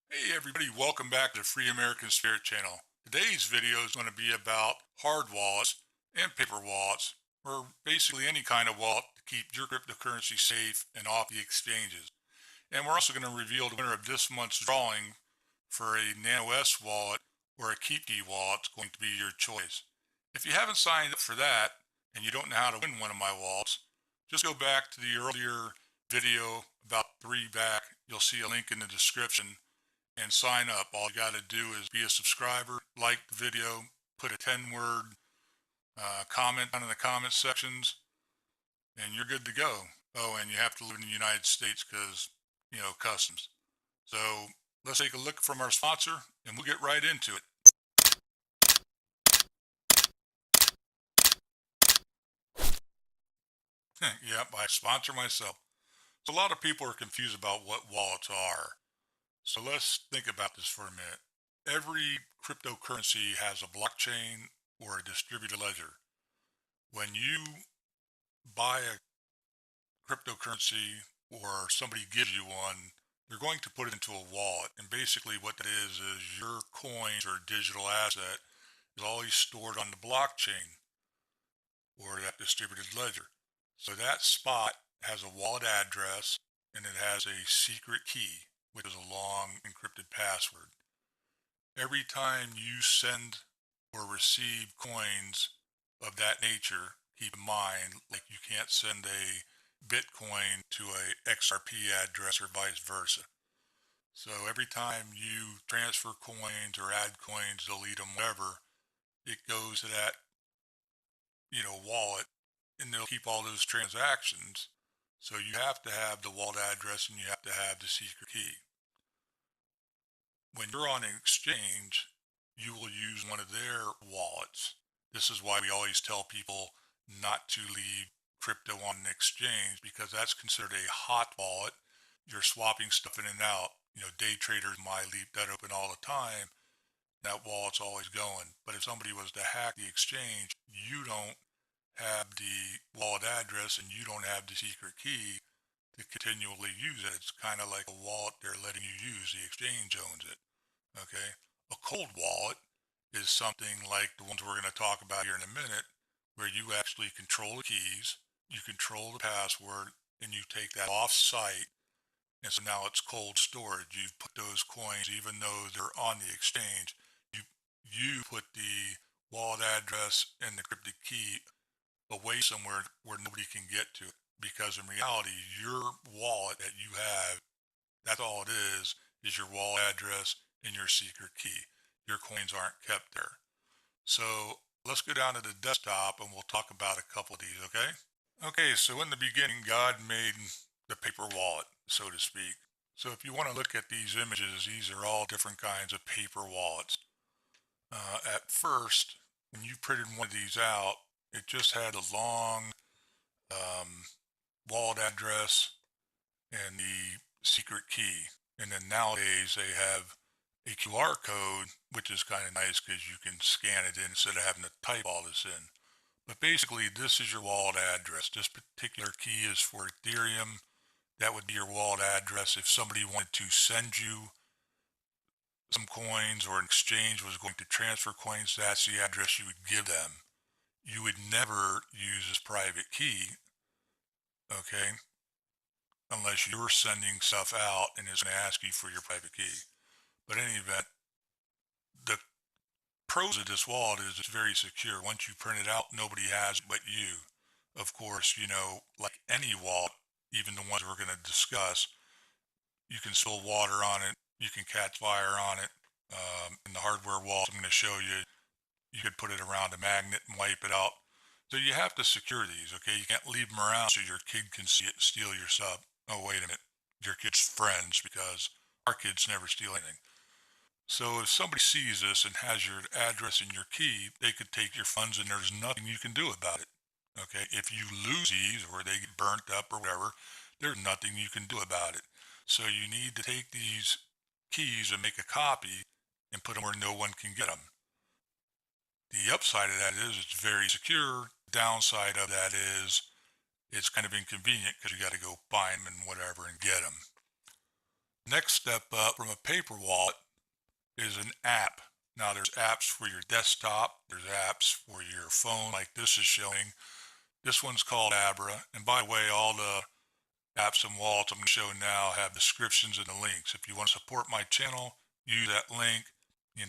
Hey everybody, welcome back to the Free American Spirit channel. Today's video is going to be about hard wallets and paper wallets, or basically any kind of wallet to keep your cryptocurrency safe and off the exchanges. And we're also going to reveal the winner of this month's drawing for a Nano S wallet or a Keep Key wallet. It's going to be your choice. If you haven't signed up for that and you don't know how to win one of my wallets, just go back to the earlier video about 3 back. You'll see a link in the description and sign up. All you got to do is be a subscriber, like the video, put a 10-word comment down in the comment sections, and you're good to go. Oh, and you have to live in the United States because, customs. So let's take a look from our sponsor, and we'll get right into it. Yep, I sponsor myself. So a lot of people are confused about what wallets are. So let's think about this for a minute. Every cryptocurrency has a blockchain or a distributed ledger. When you buy a cryptocurrency or somebody gives you one, they're going to put it into a wallet. And basically what that is your coins or digital asset is always stored on the blockchain or that distributed ledger. So that spot has a wallet address and it has a secret key, which is a long encrypted password. Every time you send or receive coins of that nature, keep in mind, like you can't send a Bitcoin to a XRP address or vice versa. So every time you transfer coins or add coins, delete them, whatever, it goes to that, wallet, and they'll keep all those transactions. So you have to have the wallet address and you have to have the secret key. When you're on an exchange, you will use one of their wallets. This is why we always tell people not to leave crypto on an exchange because that's considered a hot wallet. You're swapping stuff in and out. Day traders might leave that open all the time. That wallet's always going. But if somebody was to hack the exchange, you don't have the wallet address and you don't have the secret key to continually use it. It's kind of like a wallet they're letting you use. The exchange owns it. Okay. A cold wallet is something like the ones we're going to talk about here in a minute, where you actually control the keys, you control the password, and you take that off site. And so now it's cold storage. You've put those coins, even though they're on the exchange, you put the wallet address and the cryptic key away somewhere where nobody can get to it. Because in reality, your wallet that you have, that's all it is your wallet address and your secret key. Your coins aren't kept there. So let's go down to the desktop and we'll talk about a couple of these, okay? Okay, so in the beginning, God made the paper wallet, so to speak. So if you want to look at these images, these are all different kinds of paper wallets. At first, when you printed one of these out, it just had a long um, wallet address and the secret key. And then nowadays they have a QR code, which is kind of nice because you can scan it in instead of having to type all this in. But basically, this is your wallet address. This particular key is for Ethereum. That would be your wallet address. If somebody wanted to send you some coins or an exchange was going to transfer coins, that's the address you would give them. You would never use this private key, okay, unless you're sending stuff out and it's going to ask you for your private key. But in any event, the pros of this wallet is it's very secure. Once you print it out, nobody has it but you. Of course, like any wallet, even the ones we're going to discuss, you can spill water on it, you can catch fire on it. In the hardware wallet I'm going to show you, you could put it around a magnet and wipe it out. So you have to secure these, okay? You can't leave them around so your kid can see it and steal your stuff. Oh, wait a minute. Your kid's friends, because our kids never steal anything. So if somebody sees this and has your address and your key, they could take your funds and there's nothing you can do about it. Okay, if you lose these or they get burnt up or whatever, there's nothing you can do about it. So you need to take these keys and make a copy and put them where no one can get them. The upside of that is it's very secure. Downside of that is it's kind of inconvenient because you got to go buy them and whatever and get them. Next step up from a paper wallet is an app. Now there's apps for your desktop, there's apps for your phone like this is showing. This one's called Abra. And by the way, all the apps and wallets I'm going to show now have descriptions and the links. If you want to support my channel, use that link.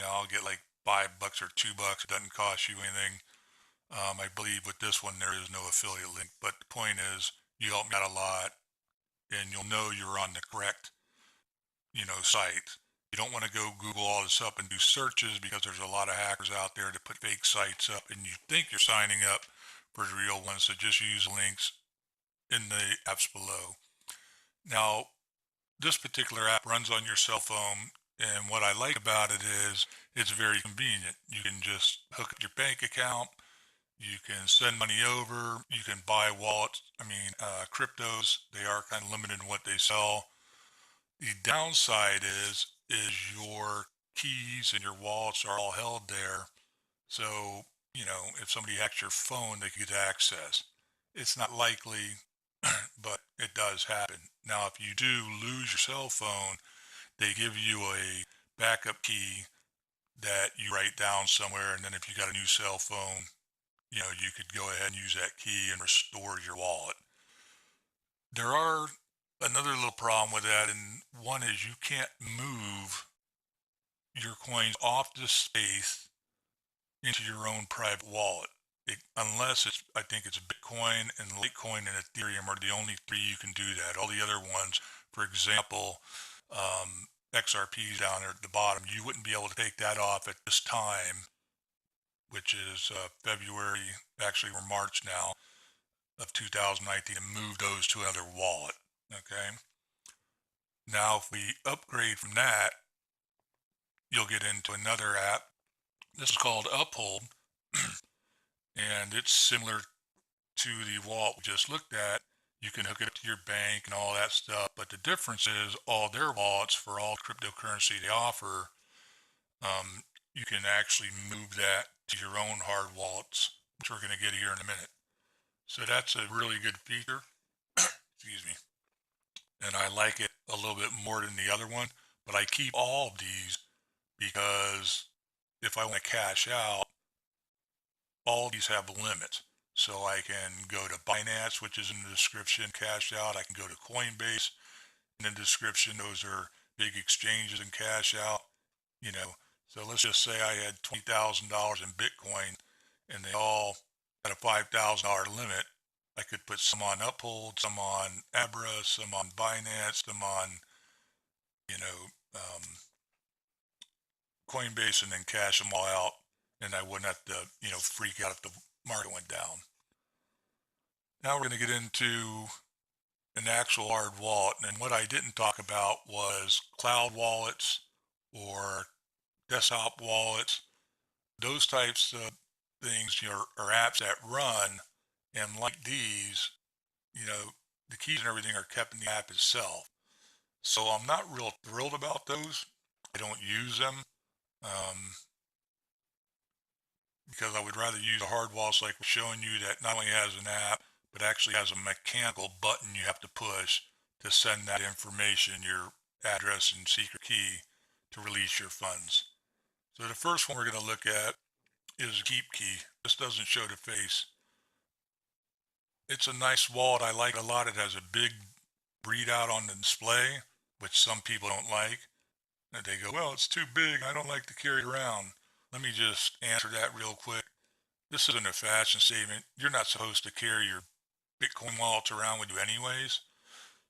I'll get like $5 or $2. It doesn't cost you anything. I believe with this one there is no affiliate link, but the point is you help me out a lot and you'll know you're on the correct, site. You don't want to go Google all this up and do searches because there's a lot of hackers out there that put fake sites up and you think you're signing up for the real ones. So just use links in the apps below. Now, this particular app runs on your cell phone, and what I like about it is it's very convenient. You can just hook up your bank account, you can send money over, you can buy wallets. Cryptos, they are kind of limited in what they sell. The downside is your keys and your wallets are all held there. So, if somebody hacks your phone, they could get access. It's not likely, but it does happen. Now, if you do lose your cell phone, they give you a backup key that you write down somewhere. And then if you got a new cell phone, you could go ahead and use that key and restore your wallet. There are another little problem with that, and one is you can't move your coins off the space into your own private wallet. Unless I think it's Bitcoin and Lightcoin and Ethereum are the only three you can do that. All the other ones, for example, XRP down there at the bottom, you wouldn't be able to take that off at this time, which is February, actually we're March now, of 2019, and move those to another wallet. Okay. Now, if we upgrade from that, you'll get into another app. This is called Uphold, and it's similar to the wallet we just looked at. You can hook it up to your bank and all that stuff, but the difference is all their wallets for all cryptocurrency they offer, you can actually move that to your own hard wallets, which we're going to get here in a minute. So that's a really good feature. Excuse me. And I like it a little bit more than the other one, but I keep all of these because if I want to cash out, all of these have limits. So I can go to Binance, which is in the description, cash out. I can go to Coinbase in the description. Those are big exchanges and cash out, So let's just say I had $20,000 in Bitcoin and they all had a $5,000 limit. I could put some on Uphold, some on Abra, some on Binance, some on, Coinbase, and then cash them all out. And I wouldn't have to, freak out if the market went down. Now we're going to get into an actual hard wallet. And what I didn't talk about was cloud wallets or desktop wallets. Those types of things, are apps that run. And like these, the keys and everything are kept in the app itself. So I'm not real thrilled about those. I don't use them because I would rather use a hard wallet like we're showing you that not only has an app, but actually has a mechanical button you have to push to send that information, your address and secret key, to release your funds. So the first one we're going to look at is Keep Key. This doesn't show the face. It's a nice wallet. I like it a lot. It has a big readout on the display, which some people don't like. And they go, well, it's too big. I don't like to carry it around. Let me just answer that real quick. This isn't a fashion statement. You're not supposed to carry your Bitcoin wallets around with you anyways.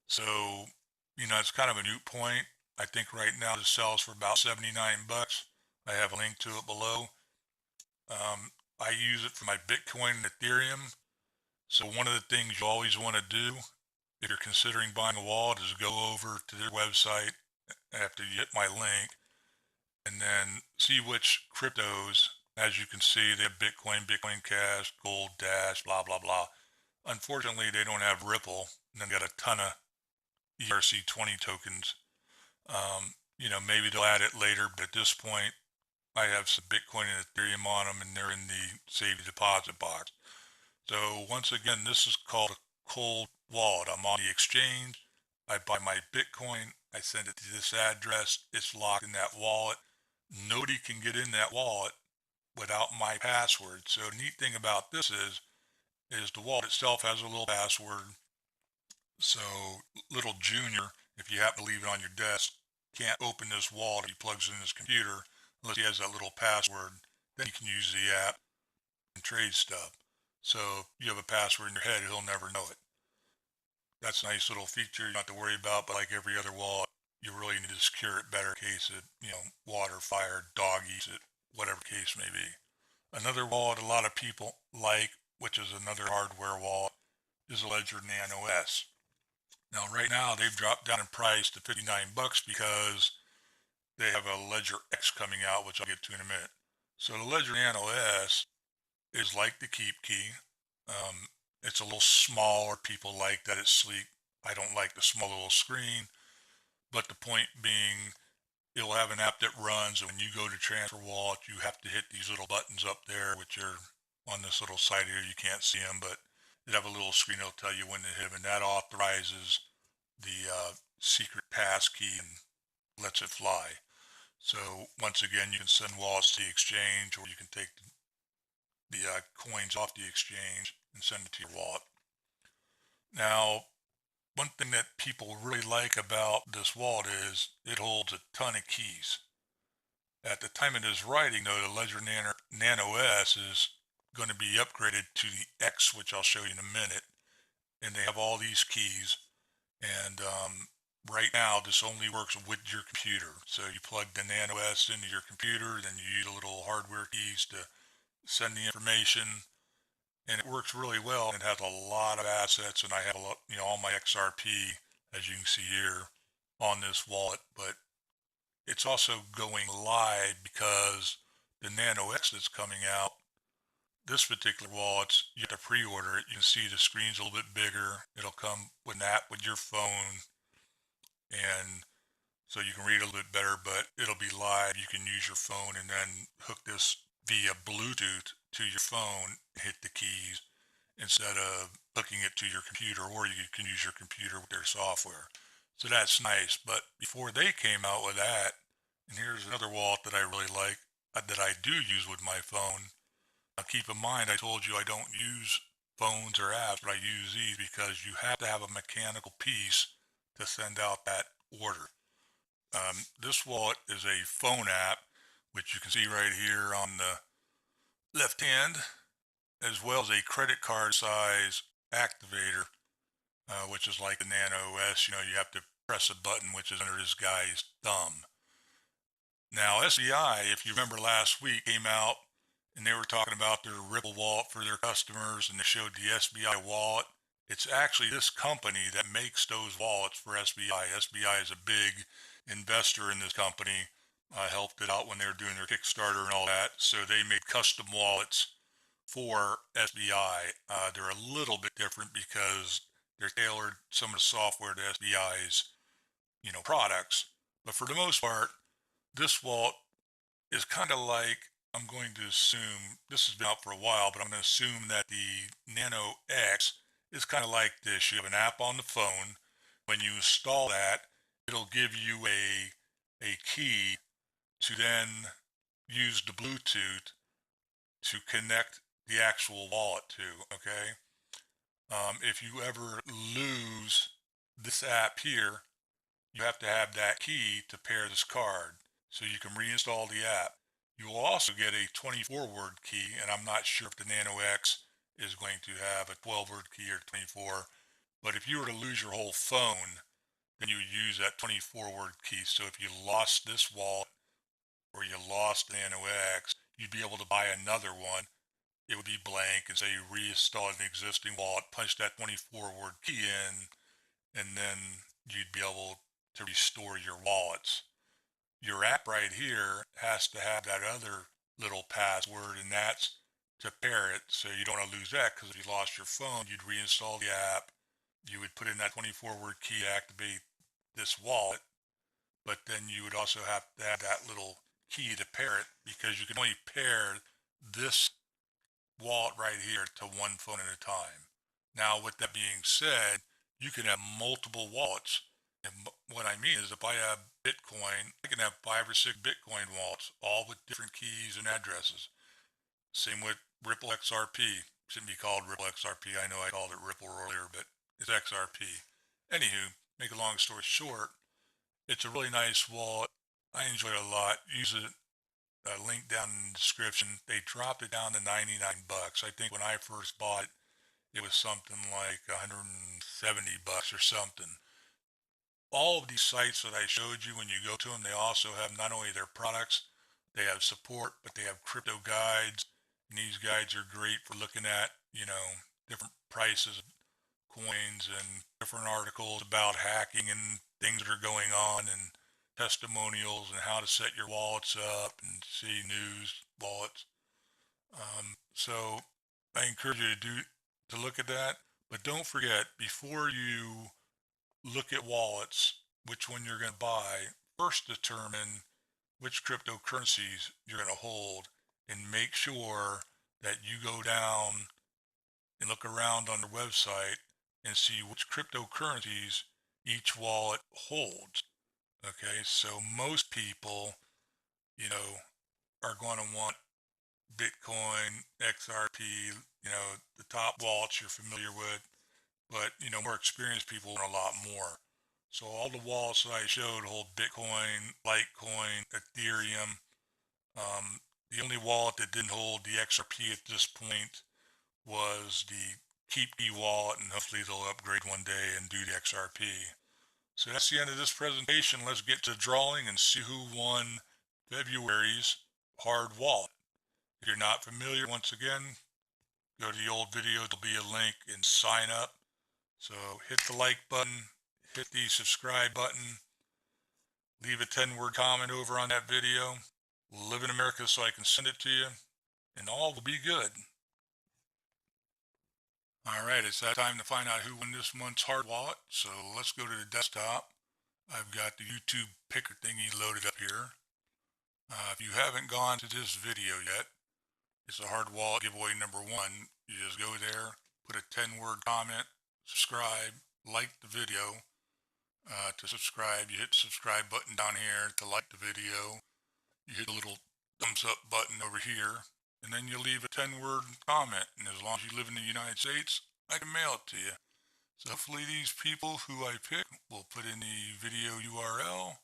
So, it's kind of a moot point. I think right now this sells for about $79. I have a link to it below. I use it for my Bitcoin and Ethereum. So one of the things you always want to do if you're considering buying a wallet is go over to their website after you hit my link and then see which cryptos. As you can see, they have Bitcoin, Bitcoin Cash, Gold, Dash, blah, blah, blah. Unfortunately, they don't have Ripple, and they've got a ton of ERC20 tokens. Maybe they'll add it later, but at this point, I have some Bitcoin and Ethereum on them, and they're in the save deposit box. So once again, this is called a cold wallet. I'm on the exchange. I buy my Bitcoin I send it to this address. It's locked in that wallet. Nobody can get in that wallet without my password. So the neat thing about this is the wallet itself has a little password. So little Junior, if you happen to leave it on your desk, can't open this wallet if he plugs it in his computer unless he has that little password. Then he can use the app and trade stuff. So if you have a password in your head, he'll never know it. That's a nice little feature you don't have to worry about, but like every other wallet, you really need to secure it better in case it, water, fire, dog eats it, whatever case may be. Another wallet a lot of people like, which is another hardware wallet, is the Ledger Nano S. Now, right now, they've dropped down in price to $59 because they have a Ledger X coming out, which I'll get to in a minute. So the Ledger Nano S is like the Keep Key. It's a little smaller. People like that it's sleek. I don't like the small little screen, but the point being, it'll have an app that runs, and when you go to transfer wallet, you have to hit these little buttons up there, which are on this little side here. You can't see them, but it have a little screen that'll tell you when to hit them, and that authorizes the secret pass key and lets it fly. So once again, you can send wallets to the exchange, or you can take the coins off the exchange and send it to your wallet. Now, one thing that people really like about this wallet is it holds a ton of keys. At the time of this writing, though, the Ledger Nano S is going to be upgraded to the X, which I'll show you in a minute. And they have all these keys. And right now, this only works with your computer. So you plug the Nano S into your computer, then you use the little hardware keys to send the information. And it works really well. It has a lot of assets, and I have a lot, all my XRP, as you can see here, on this wallet. But it's also going live because the Nano X that's coming out, this particular wallet, you have to pre-order it. You can see the screen's a little bit bigger. It'll come with an app with your phone, and so you can read a little bit better, but it'll be live. You can use your phone and then hook this via Bluetooth to your phone, hit the keys instead of hooking it to your computer, or you can use your computer with their software. So that's nice. But before they came out with that, and here's another wallet that I really like, that I do use with my phone. Now keep in mind, I told you I don't use phones or apps, but I use these because you have to have a mechanical piece to send out that order. This wallet is a phone app, which you can see right here on the left hand, as well as a credit card size activator, which is like the Nano OS. You have to press a button, which is under this guy's thumb. Now, SBI, if you remember last week, came out and they were talking about their Ripple wallet for their customers, and they showed the SBI Wallet. It's actually this company that makes those wallets for SBI. SBI is a big investor in this company. I helped it out when they were doing their Kickstarter and all that. So they made custom wallets for SBI. They're a little bit different because they're tailored some of the software to SBI's, products. But for the most part, this wallet is kind of like, I'm going to assume, this has been out for a while, but I'm going to assume that the Nano X is kind of like this. You have an app on the phone. When you install that, it'll give you a key to then use the Bluetooth to connect the actual wallet to, okay? If you ever lose this app here, you have to have that key to pair this card so you can reinstall the app. You will also get a 24-word key, and I'm not sure if the Nano X is going to have a 12-word key or 24, but if you were to lose your whole phone, then you would use that 24-word key. So if you lost this wallet or you lost the Nano X, you'd be able to buy another one. It would be blank, and say you reinstall an existing wallet, punch that 24-word key in, and then you'd be able to restore your wallets. Your app right here has to have that other little password, and that's to pair it, so you don't want to lose that, because if you lost your phone, you'd reinstall the app, you would put in that 24-word key to activate this wallet, but then you would also have to have that little key to pair it, because you can only pair this wallet right here to one phone at a time. Now, with that being said, you can have multiple wallets. And what I mean is if I have Bitcoin, I can have 5 or 6 Bitcoin wallets, all with different keys and addresses. Same with Ripple XRP. Shouldn't be called Ripple XRP. I know I called it Ripple earlier, but it's XRP. Anywho, make a long story short, it's a really nice wallet. I enjoy it a lot. Use it. Link down in the description. They dropped it down to 99 bucks. I think when I first bought it, it was something like 170 bucks or something. All of these sites that I showed you, when you go to them, they also have not only their products, they have support, but they have crypto guides. And these guides are great for looking at, different prices of coins and different articles about hacking and things that are going on and testimonials and how to set your wallets up and see news wallets. So I encourage you to look at that, but don't forget, before you look at wallets, which one you're going to buy, first determine which cryptocurrencies you're going to hold and make sure that you go down and look around on the website and see which cryptocurrencies each wallet holds. Okay, so most people, are going to want Bitcoin, XRP, the top wallets you're familiar with, but, more experienced people want a lot more. So all the wallets that I showed hold Bitcoin, Lightcoin, Ethereum. The only wallet that didn't hold the XRP at this point was the Keep Key wallet, and hopefully they'll upgrade one day and do the XRP. So that's the end of this presentation. Let's get to drawing and see who won February's hard wallet. If you're not familiar, once again, go to the old video. There'll be a link and sign up. So hit the like button, hit the subscribe button, leave a 10-word comment over on that video. Live in America so I can send it to you, and all will be good. All right, it's that time to find out who won this month's hard wallet. So let's go to the desktop. I've got the YouTube picker thingy loaded up here. If you haven't gone to this video yet, it's a hard wallet giveaway number 1. You just go there, put a 10-word comment, subscribe, like the video. To subscribe, you hit the subscribe button down here. To like the video, you hit the little thumbs up button over here, and then you leave a 10-word comment. And as long as you live in the United States, I can mail it to you. So hopefully these people who I pick will put in the video URL.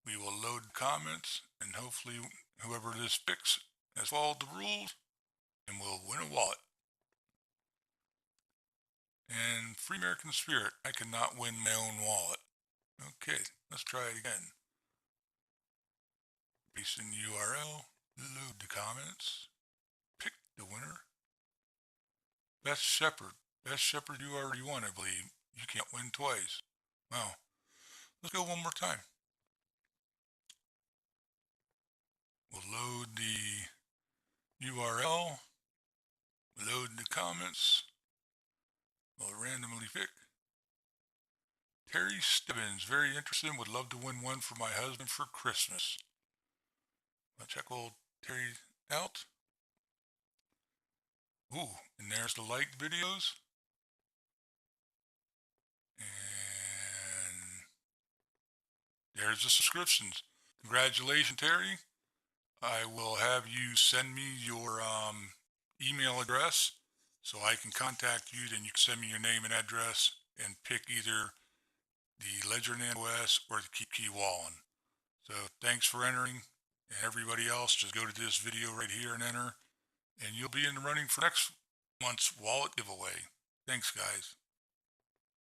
We will load comments, and hopefully whoever this picks has followed the rules and will win a wallet. And free American spirit, I cannot win my own wallet. Okay, let's try it again. Paste in the URL, load the comments, pick the winner. Best Shepherd. Best Shepherd you already won, I believe. You can't win twice. Wow. Let's go one more time. We'll load the URL, load the comments. We'll randomly pick. Terry Stebbins, very interested, would love to win one for my husband for Christmas. I'll check old Terry out. Ooh, and there's the liked videos. And there's the subscriptions. Congratulations, Terry. I will have you send me your email address so I can contact you. Then you can send me your name and address and pick either the Ledger Nano S or the Keep Key wallet. So thanks for entering, and everybody else, just go to this video right here and enter, and you'll be in the running for next month's wallet giveaway. Thanks, guys.